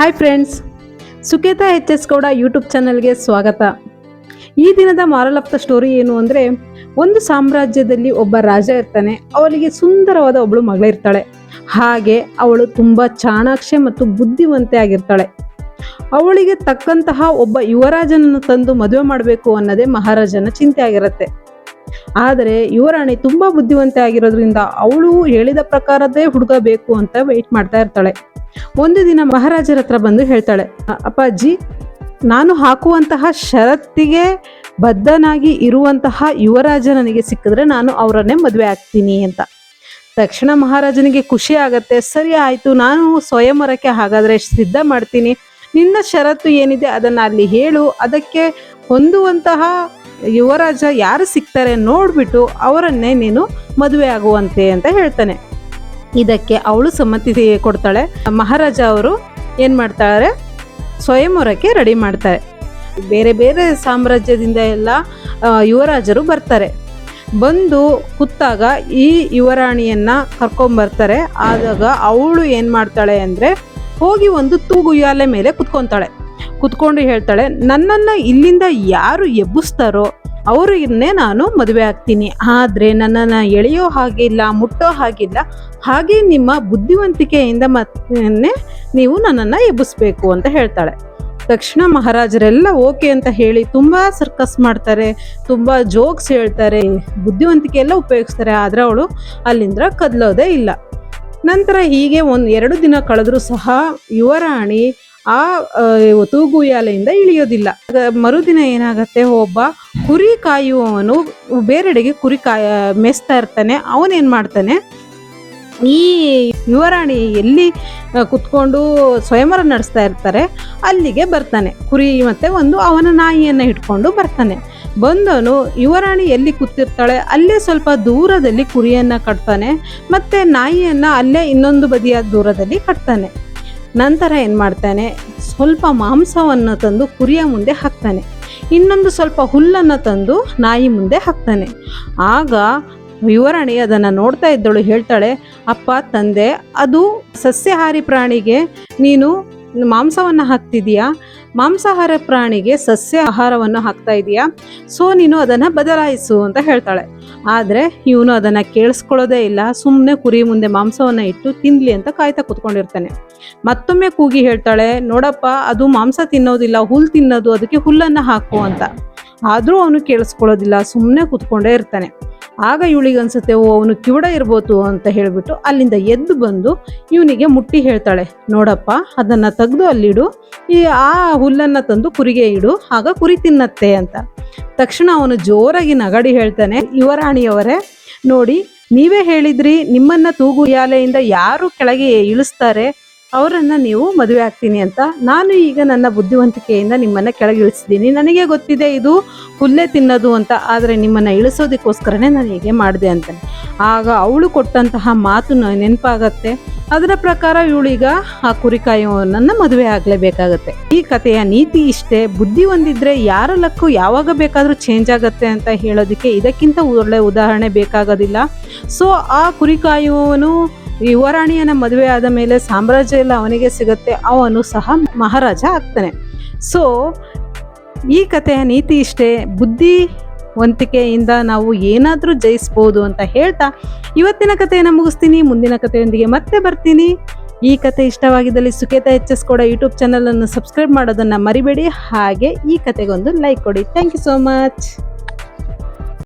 Hi friends, Suketha HS Gowda YouTube ಚಾನಲ್ಗೆ ಸ್ವಾಗತ. ಈ ದಿನದ ಮಾರಲ್ ಆಫ್ ದ ಸ್ಟೋರಿ ಏನು ಅಂದರೆ, ಒಂದು ಸಾಮ್ರಾಜ್ಯದಲ್ಲಿ ಒಬ್ಬ ರಾಜ ಇರ್ತಾನೆ. ಅವಳಿಗೆ ಸುಂದರವಾದ ಒಬ್ಬಳು ಮಗಳಿರ್ತಾಳೆ. ಹಾಗೆ ಅವಳು ತುಂಬ ಚಾಣಾಕ್ಷೆ ಮತ್ತು ಬುದ್ಧಿವಂತೆ ಆಗಿರ್ತಾಳೆ. ಅವಳಿಗೆ ತಕ್ಕಂತಹ ಒಬ್ಬ ಯುವರಾಜನನ್ನು ತಂದು ಮದುವೆ ಮಾಡಬೇಕು ಅನ್ನೋದೇ ಮಹಾರಾಜನ ಚಿಂತೆ ಆಗಿರುತ್ತೆ. ಆದರೆ ಯುವರಾಣಿ ತುಂಬ ಬುದ್ಧಿವಂತೆ ಆಗಿರೋದ್ರಿಂದ ಅವಳು ಹೇಳಿದ ಪ್ರಕಾರದೇ ಹುಡುಗ ಬೇಕು ಅಂತ ವೆಯ್ಟ್ ಮಾಡ್ತಾ ಇರ್ತಾಳೆ. ಒಂದು ದಿನ ಮಹಾರಾಜರ ಹತ್ರ ಬಂದು ಹೇಳ್ತಾಳೆ, ಅಪ್ಪಾಜಿ, ನಾನು ಹಾಕುವಂತಹ ಷರತ್ತಿಗೆ ಬದ್ಧನಾಗಿ ಇರುವಂತಹ ಯುವರಾಜ ನನಗೆ ಸಿಕ್ಕಿದ್ರೆ ನಾನು ಅವರನ್ನೇ ಮದುವೆ ಆಗ್ತೀನಿ ಅಂತ. ತಕ್ಷಣ ಮಹಾರಾಜನಿಗೆ ಖುಷಿ ಆಗತ್ತೆ. ಸರಿ ಆಯಿತು, ನಾನು ಸ್ವಯಂವರಕ್ಕೆ ಹಾಗಾದರೆ ಸಿದ್ಧ ಮಾಡ್ತೀನಿ. ನಿನ್ನ ಷರತ್ತು ಏನಿದೆ ಅದನ್ನು ಅಲ್ಲಿ ಹೇಳು. ಅದಕ್ಕೆ ಹೊಂದುವಂತಹ ಯುವರಾಜ ಯಾರು ಸಿಗ್ತಾರೆ ನೋಡ್ಬಿಟ್ಟು ಅವರನ್ನೇ ನೀನು ಮದುವೆ ಆಗುವಂತೆ ಅಂತ ಹೇಳ್ತಾನೆ. ಇದಕ್ಕೆ ಅವಳು ಸಮ್ಮತಿ ಕೊಡ್ತಾಳೆ. ಮಹಾರಾಜ ಅವರು ಏನು ಮಾಡ್ತಾರೆ, ಸ್ವಯಂವರಕ್ಕೆ ರೆಡಿ ಮಾಡ್ತಾರೆ. ಬೇರೆ ಬೇರೆ ಸಾಮ್ರಾಜ್ಯದಿಂದ ಎಲ್ಲ ಯುವರಾಜರು ಬರ್ತಾರೆ. ಬಂದು ಕೂತಾಗ ಈ ಯುವರಾಣಿಯನ್ನು ಕರ್ಕೊಂಬರ್ತಾರೆ. ಆದಾಗ ಅವಳು ಏನು ಮಾಡ್ತಾಳೆ ಅಂದರೆ, ಹೋಗಿ ಒಂದು ತೂಗುಯ್ಯಾಲೆ ಮೇಲೆ ಕುತ್ಕೊಂಡು ಹೇಳ್ತಾಳೆ, ನನ್ನನ್ನು ಇಲ್ಲಿಂದ ಯಾರು ಎಬ್ಬಿಸ್ತಾರೋ ಅವರನ್ನೇ ನಾನು ಮದುವೆ ಆಗ್ತೀನಿ. ಆದರೆ ನನ್ನನ್ನು ಎಳೆಯೋ ಹಾಗಿಲ್ಲ, ಮುಟ್ಟೋ ಹಾಗಿಲ್ಲ. ಹಾಗೆ ನಿಮ್ಮ ಬುದ್ಧಿವಂತಿಕೆಯಿಂದ ನೀವು ನನ್ನನ್ನು ಎಬ್ಬಿಸ್ಬೇಕು ಅಂತ ಹೇಳ್ತಾಳೆ. ತಕ್ಷಣ ಮಹಾರಾಜರೆಲ್ಲ ಓಕೆ ಅಂತ ಹೇಳಿ ತುಂಬ ಸರ್ಕಸ್ ಮಾಡ್ತಾರೆ, ತುಂಬ ಜೋಕ್ಸ್ ಹೇಳ್ತಾರೆ, ಬುದ್ಧಿವಂತಿಕೆ ಎಲ್ಲ ಉಪಯೋಗಿಸ್ತಾರೆ. ಆದರೆ ಅವಳು ಅಲ್ಲಿಂದ ಕದಲೋದೇ ಇಲ್ಲ. ನಂತರ ಹೀಗೆ 1-2 ದಿನ ಕಳೆದ್ರೂ ಸಹ ಯುವರಾಣಿ ಆ ತೂಗುಯ್ಯಾಲೆಯಿಂದ ಇಳಿಯೋದಿಲ್ಲ. ಮರುದಿನ ಏನಾಗತ್ತೆ, ಒಬ್ಬ ಕುರಿ ಕಾಯುವವನು ಬೇರೆಡೆಗೆ ಕುರಿ ಮೇಯಿಸ್ತಾ ಇರ್ತಾನೆ. ಅವನೇನು ಮಾಡ್ತಾನೆ, ಈ ಯುವರಾಣಿ ಎಲ್ಲಿ ಕುತ್ಕೊಂಡು ಸ್ವಯಂವರ ನಡೆಸ್ತಾ ಇರ್ತಾರೆ ಅಲ್ಲಿಗೆ ಬರ್ತಾನೆ. ಕುರಿ ಮತ್ತು ಅವನ ನಾಯಿಯನ್ನು ಇಟ್ಕೊಂಡು ಬರ್ತಾನೆ. ಬಂದವನು ಯುವರಾಣಿ ಎಲ್ಲಿ ಕೂತಿರ್ತಾಳೆ ಅಲ್ಲೇ ಸ್ವಲ್ಪ ದೂರದಲ್ಲಿ ಕುರಿಯನ್ನು ಕಟ್ತಾನೆ, ಮತ್ತು ನಾಯಿಯನ್ನು ಅಲ್ಲೇ ಇನ್ನೊಂದು ಬದಿಯ ದೂರದಲ್ಲಿ ಕಟ್ತಾನೆ. ನಂತರ ಏನು ಮಾಡ್ತಾನೆ, ಸ್ವಲ್ಪ ಮಾಂಸವನ್ನು ತಂದು ಕುರಿಯ ಮುಂದೆ ಹಾಕ್ತಾನೆ, ಇನ್ನೊಂದು ಸ್ವಲ್ಪ ಹುಲ್ಲನ್ನು ತಂದು ನಾಯಿ ಮುಂದೆ ಹಾಕ್ತಾನೆ. ಆಗ ಯುವರಾಣಿ ಅದನ್ನು ನೋಡ್ತಾ ಇದ್ದಳು. ಹೇಳ್ತಾಳೆ, ಅಪ್ಪ ತಂದೆ, ಅದು ಸಸ್ಯಾಹಾರಿ ಪ್ರಾಣಿಗೆ ನೀನು ಮಾಂಸವನ್ನು ಹಾಕ್ತಿದೀಯಾ, ಮಾಂಸಾಹಾರ ಪ್ರಾಣಿಗೆ ಸಸ್ಯ ಆಹಾರವನ್ನು ಹಾಕ್ತಾ ಇದೀಯಾ, ಸೊ ನೀನು ಅದನ್ನು ಬದಲಾಯಿಸು ಅಂತ ಹೇಳ್ತಾಳೆ. ಆದರೆ ಇವನು ಅದನ್ನು ಕೇಳಿಸ್ಕೊಳ್ಳೋದೇ ಇಲ್ಲ. ಸುಮ್ಮನೆ ಕುರಿ ಮುಂದೆ ಮಾಂಸವನ್ನು ಇಟ್ಟು ತಿನ್ನಲಿ ಅಂತ ಕಾಯ್ತಾ ಕೂತ್ಕೊಂಡಿರ್ತಾನೆ. ಮತ್ತೊಮ್ಮೆ ಕೂಗಿ ಹೇಳ್ತಾಳೆ, ನೋಡಪ್ಪ, ಅದು ಮಾಂಸ ತಿನ್ನೋದಿಲ್ಲ, ಹುಲ್ಲು ತಿನ್ನೋದು, ಅದಕ್ಕೆ ಹುಲ್ಲನ್ನು ಹಾಕು ಅಂತ. ಆದರೂ ಅವನು ಕೇಳಿಸ್ಕೊಳ್ಳೋದಿಲ್ಲ, ಸುಮ್ಮನೆ ಕೂತ್ಕೊಂಡೇ ಇರ್ತಾನೆ. ಆಗ ಇವಳಿಗೆ ಅನ್ಸುತ್ತೆ, ಅವನು ಕಿವುಡ ಇರ್ಬೋದು ಅಂತ ಹೇಳಿಬಿಟ್ಟು ಅಲ್ಲಿಂದ ಎದ್ದು ಬಂದು ಇವನಿಗೆ ಮುಟ್ಟಿ ಹೇಳ್ತಾಳೆ, ನೋಡಪ್ಪ, ಅದನ್ನು ತೆಗೆದು ಅಲ್ಲಿಡು, ಆ ಹುಲ್ಲನ್ನು ತಂದು ಕುರಿಗೆ ಇಡು, ಆಗ ಕುರಿ ತಿನ್ನತ್ತೆ ಅಂತ. ತಕ್ಷಣ ಅವನು ಜೋರಾಗಿ ನಗಾಡಿ ಹೇಳ್ತಾನೆ, ಯುವರಾಣಿಯವರೇ ನೋಡಿ, ನೀವೇ ಹೇಳಿದ್ರಿ ನಿಮ್ಮನ್ನು ತೂಗುಯ್ಯಾಲೆಯಿಂದ ಯಾರು ಕೆಳಗೆ ಇಳಿಸ್ತಾರೆ ಅವರನ್ನು ನೀವು ಮದುವೆ ಆಗ್ತೀನಿ ಅಂತ. ನಾನು ಈಗ ನನ್ನ ಬುದ್ಧಿವಂತಿಕೆಯಿಂದ ನಿಮ್ಮನ್ನು ಕೆಳಗೆ ಇಳಿಸಿದ್ದೀನಿ. ನನಗೆ ಗೊತ್ತಿದೆ ಇದು ಹುಲ್ಲೇ ತಿನ್ನೋದು ಅಂತ, ಆದರೆ ನಿಮ್ಮನ್ನು ಇಳಿಸೋದಕ್ಕೋಸ್ಕರನೇ ನಾನು ಹೀಗೆ ಮಾಡಿದೆ ಅಂತಾನೆ. ಆಗ ಅವಳು ಕೊಟ್ಟಂತಹ ಮಾತು ನೆನಪಾಗತ್ತೆ. ಅದರ ಪ್ರಕಾರ ಇವಳೀಗ ಆ ಕುರಿಕಾಯುವನನ್ನು ಮದುವೆ ಆಗಲೇಬೇಕಾಗತ್ತೆ. ಈ ಕಥೆಯ ನೀತಿ ಇಷ್ಟೇ, ಬುದ್ಧಿ ಹೊಂದಿದ್ರೆ ಯಾರ ಲಕ್ಕು ಯಾವಾಗ ಬೇಕಾದರೂ ಚೇಂಜ್ ಆಗುತ್ತೆ ಅಂತ ಹೇಳೋದಕ್ಕೆ ಇದಕ್ಕಿಂತ ಒಳ್ಳೆ ಉದಾಹರಣೆ ಬೇಕಾಗೋದಿಲ್ಲ. ಸೊ ಆ ಕುರಿಕಾಯುವವನು ಯುವರಾಣಿಯನ್ನ ಮದುವೆ ಆದ ಮೇಲೆ ಸಾಮ್ರಾಜ್ಯ ಎಲ್ಲ ಅವನಿಗೆ ಸಿಗುತ್ತೆ, ಅವನು ಸಹ ಮಹಾರಾಜ ಆಗ್ತಾನೆ. ಸೊ ಈ ಕಥೆಯ ನೀತಿ ಇಷ್ಟೇ, ಬುದ್ಧಿವಂತಿಕೆಯಿಂದ ನಾವು ಏನಾದರೂ ಜಯಿಸ್ಬೋದು ಅಂತ ಹೇಳ್ತಾ ಇವತ್ತಿನ ಕಥೆಯನ್ನು ಮುಗಿಸ್ತೀನಿ. ಮುಂದಿನ ಕಥೆಯೊಂದಿಗೆ ಮತ್ತೆ ಬರ್ತೀನಿ. ಈ ಕಥೆ ಇಷ್ಟವಾಗಿದ್ದಲ್ಲಿ ಸುಕೇತಾ HS ಗೌಡ ಯೂಟ್ಯೂಬ್ ಚಾನಲನ್ನು ಸಬ್ಸ್ಕ್ರೈಬ್ ಮಾಡೋದನ್ನು ಮರಿಬೇಡಿ. ಹಾಗೆ ಈ ಕಥೆಗೊಂದು ಲೈಕ್ ಕೊಡಿ. Thank you so much.